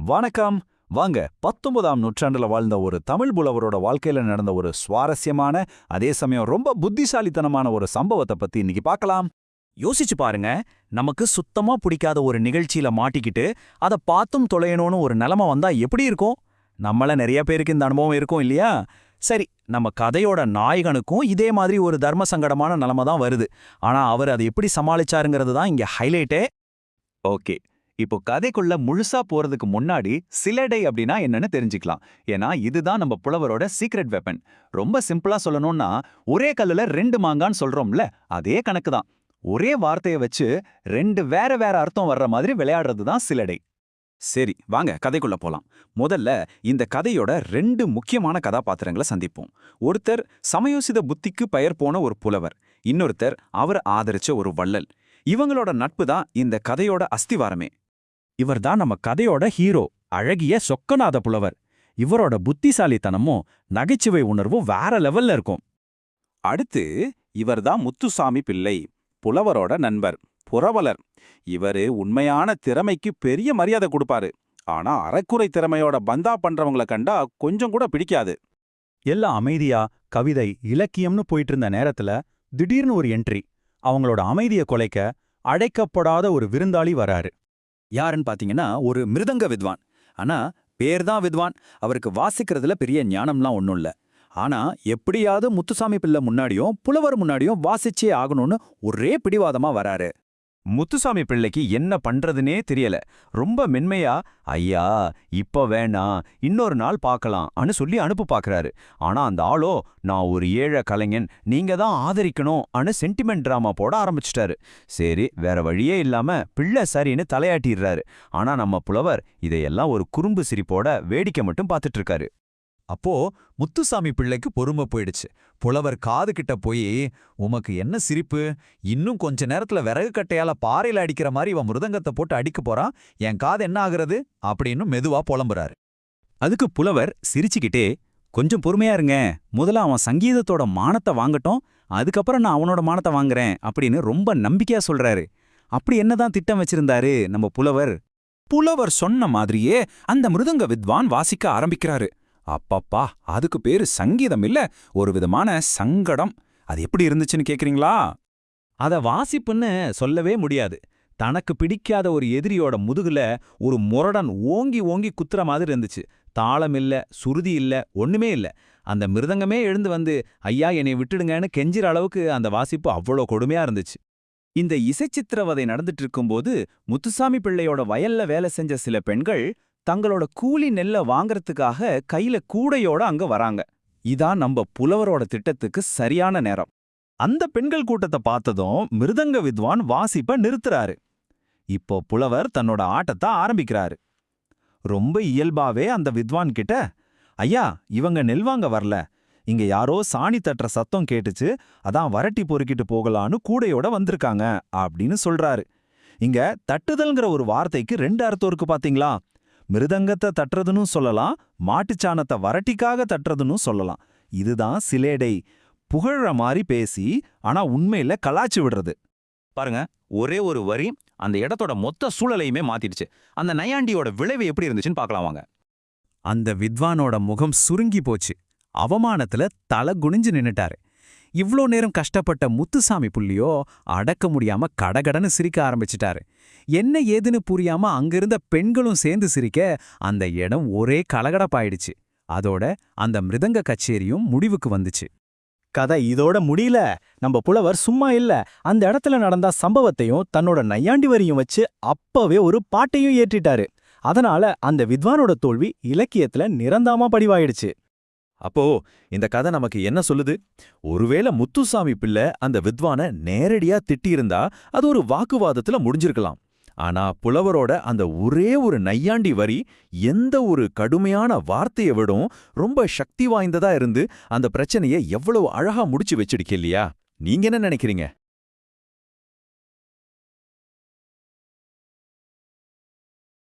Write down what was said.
வணக்கம். வாங்க 19ஆம் நூற்றாண்டுல வாழ்ந்த ஒரு தமிழ் புலவரோட வாழ்க்கையில நடந்த ஒரு சுவாரஸ்யமான, அதே சமயம் ரொம்ப புத்திசாலித்தனமான ஒரு சம்பவத்தை பத்தி இன்னைக்கு பார்க்கலாம். யோசிச்சு பாருங்க, நமக்கு சுத்தமா பிடிக்காத ஒரு நிகழ்ச்சியில மாட்டிக்கிட்டு அதை பார்த்தும் தொலையணும்னு ஒரு நிலைமை வந்தா எப்படி இருக்கும்? நம்மள நிறைய பேருக்கு இந்த அனுபவம் இருக்கும் இல்லையா? சரி, நம்ம கதையோட நாயகனுக்கும் இதே மாதிரி ஒரு தர்ம சங்கடமான நிலைமை தான் வருது. ஆனா அவர் அதை எப்படி சமாளிச்சாருங்கிறது தான் இங்க ஹைலைட்டே. ஓகே, இப்போ கதைக்குள்ள முழுசா போறதுக்கு முன்னாடி சிலடை அப்படின்னா என்னன்னு தெரிஞ்சுக்கலாம். ஏன்னா இதுதான் நம்ம புலவரோட சீக்ரெட் வெப்பன். ரொம்ப சிம்பிளா சொல்லணும்னா, ஒரே கல்லுல 2 மாங்கான்னு சொல்றோம்ல, அதே கணக்கு தான். ஒரே வார்த்தையை வச்சு 2 வேற வேற அர்த்தம் வர்ற மாதிரி விளையாடுறது தான் சிலடை. சரி, வாங்க கதைக்குள்ள போலாம். முதல்ல இந்த கதையோட 2 முக்கியமான கதாபாத்திரங்களை சந்திப்போம். ஒருத்தர் சமயோசித புத்திக்கு பெயர் போன ஒரு புலவர், இன்னொருத்தர் அவர் ஆதரிச்ச ஒரு வள்ளல். இவங்களோட நட்பு தான் இந்த கதையோட அஸ்திவாரமே. இவர்தான் நம்ம கதையோட ஹீரோ, அழகிய சொக்கநாத புலவர். இவரோட புத்திசாலித்தனமும் நகைச்சுவை உணர்வும் வேற லெவல்ல இருக்கும். அடுத்து இவர்தான் முத்துசாமி பிள்ளை, புலவரோட நண்பர், புரவலர். இவரு உண்மையான திறமைக்கு பெரிய மரியாதை கொடுப்பாரு. ஆனா அரைக்குறை திறமையோட பந்தா பண்றவங்கள கண்டா கொஞ்சம் கூட பிடிக்காது. எல்லாம் அமைதியா கவிதை இலக்கியம்னு போயிட்டு இருந்த நேரத்துல திடீர்னு ஒரு என்ட்ரி. அவங்களோட அமைதியை குலைக்க அழைக்கப்படாத ஒரு விருந்தாளி வராரு. யாருன்னு பாத்தீங்கன்னா ஒரு மிருதங்க வித்வான். ஆனா பேர்தான் வித்வான், அவருக்கு வாசிக்கிறதுல பெரிய ஞானம்லாம் ஒன்றும் இல்ல. ஆனா எப்படியாவது முத்துசாமி பிள்ளை முன்னாடியும் புலவர் முன்னாடியும் வாசிச்சே ஆகணும்னு ஒரே பிடிவாதமா வராரு. முத்துசாமி பிள்ளைக்கு என்ன பண்றதுனே தெரியல. ரொம்ப மென்மையா, ஐயா இப்ப வேணாம், இன்னொரு நாள் பார்க்கலாம்னு சொல்லி அனுப்பு பாக்குறாரு. ஆனா அந்த ஆளோ, நான் ஒரு ஏழை கலைஞன், நீங்க தான் ஆதரிக்கணும்னு சென்டிமெண்ட் டிராமா போட ஆரம்பிச்சிட்டாரு. சரி, வேற வழியே இல்லாம பிள்ளை சரின்னு தலையாட்டிடுறாரு. ஆனா நம்ம புலவர் இதையெல்லாம் ஒரு குறும்பு சிரிப்போட வேடிக்கை மட்டும் பார்த்துட்டு இருக்காரு. அப்போ முத்துசாமி பிள்ளைக்கு பொறுமை போயிடுச்சு. புலவர் காது கிட்ட போய், உமக்கு என்ன சிரிப்பு? இன்னும் கொஞ்ச நேரத்துல விறகு கட்டையால பாறையில அடிக்கிற மாதிரி இவன் மிருதங்கத்தை போட்டு அடிக்க போறான், என் காது என்ன ஆகுறது அப்படின்னு மெதுவா புலம்புறாரு. அதுக்கு புலவர் சிரிச்சுக்கிட்டே, கொஞ்சம் பொறுமையா இருங்க, முதல்ல அவன் சங்கீதத்தோட மானத்தை வாங்கட்டும், அதுக்கப்புறம் நான் அவனோட மானத்தை வாங்குறேன் அப்படின்னு ரொம்ப நம்பிக்கையா சொல்றாரு. அப்படி என்னதான் திட்டம் வச்சிருந்தாரு நம்ம புலவர்? புலவர் சொன்ன மாதிரியே அந்த மிருதங்க வித்வான் வாசிக்க ஆரம்பிக்கிறாரு. அப்பப்பா, அதுக்கு பேரு சங்கீதம் இல்ல, ஒரு விதமான சங்கடம். அது எப்படி இருந்துச்சுன்னு கேக்குறீங்களா? அத வாசிப்புன்னு சொல்லவே முடியாது. தனக்கு பிடிக்காத ஒரு எதிரியோட முதுகுல ஒரு முரடன் ஓங்கி ஓங்கி குத்துற மாதிரி இருந்துச்சு. தாளம் இல்ல, சுருதி இல்ல, ஒண்ணுமே இல்ல. அந்த மிருதங்கமே எழுந்து வந்து, ஐயா என்னை விட்டுடுங்கன்னு கெஞ்சிற அளவுக்கு அந்த வாசிப்பு அவ்வளோ கொடுமையா இருந்துச்சு. இந்த இசைச்சித்திரவதை நடந்துட்டு இருக்கும்போது முத்துசாமி பிள்ளையோட வயல்ல வேலை செஞ்ச சில பெண்கள் தங்களோட கூலி நெல்லை வாங்கறதுக்காக கையில கூடையோட அங்க வராங்க. இதான் நம்ம புலவரோட திட்டத்துக்கு சரியான நேரம். அந்த பெண்கள் கூட்டத்தை பார்த்ததும் மிருதங்க வித்வான் வாசிப்ப நிறுத்துறாரு. இப்போ புலவர் தன்னோட ஆட்டத்தை ஆரம்பிக்கிறாரு. ரொம்ப இயல்பாவே அந்த வித்வான் கிட்ட, ஐயா இவங்க நெல் வாங்க வரல, இங்க யாரோ சாணி தட்டுற சத்தம் கேட்டுச்சு, அதான் வரட்டி பொறுக்கிட்டு போகலான்னு கூடையோட வந்திருக்காங்க அப்படின்னு சொல்றாரு. இங்க தட்டுதல்ங்கிற ஒரு வார்த்தைக்கு 2 அர்த்தம் இருக்கு பாத்தீங்களா? மிருதங்கத்தை தட்டுறதுன்னு சொல்லலாம், மாட்டுச்சாணத்தை வரட்டிக்காக தட்டுறதுன்னு சொல்லலாம். இதுதான் சிலேடை. புகழ்ற மாதிரி பேசி ஆனா உண்மையில கலாச்சு விடுறது. பாருங்க, ஒரே ஒரு வரி அந்த இடத்தோட மொத்த சூழலையுமே மாத்திடுச்சு. அந்த நையாண்டியோட விளைவு எப்படி இருந்துச்சுன்னு பார்க்கலாம் வாங்க. அந்த வித்வானோட முகம் சுருங்கி போச்சு. அவமானத்துல தலை குனிஞ்சு நின்னுட்டாரு. இவ்ளோ நேரம் கஷ்டப்பட்ட முத்துசாமி புள்ளியோ அடக்க முடியாம கடகடன்னு சிரிக்க ஆரம்பிச்சிட்டாரு. என்ன ஏதுன்னு புரியாம அங்கிருந்த பெண்களும் சேர்ந்து சிரிக்க அந்த இடம் ஒரே கலகடப்பாயிடுச்சு. அதோட அந்த மிருதங்க கச்சேரியும் முடிவுக்கு வந்துச்சு. கதை இதோட முடியல. நம்ம புலவர் சும்மா இல்ல, அந்த இடத்துல நடந்த சம்பவத்தையும் தன்னோட நையாண்டி வரியும் வச்சு அப்பவே ஒரு பாட்டையும் ஏற்றிட்டாரு. அதனால அந்த வித்வானோட தோல்வி இலக்கியத்துல நிரந்தரமா படிவாயிடுச்சு. அப்போ இந்த கதை நமக்கு என்ன சொல்லுது? ஒருவேளை முத்துசாமி பிள்ளை அந்த வித்வான நேரடியா திட்டியிருந்தா அது ஒரு வாக்குவாதத்துல முடிஞ்சிருக்கலாம். ஆனா புலவரோட அந்த ஒரே ஒரு நையாண்டி வரி எந்த ஒரு கடுமையான வார்த்தையை விடும் ரொம்ப சக்தி வாய்ந்ததா இருந்து அந்த பிரச்சனையை எவ்வளவு அழகா முடிச்சு வச்சிடுக்க இல்லையா? நீங்க என்ன நினைக்கிறீங்க?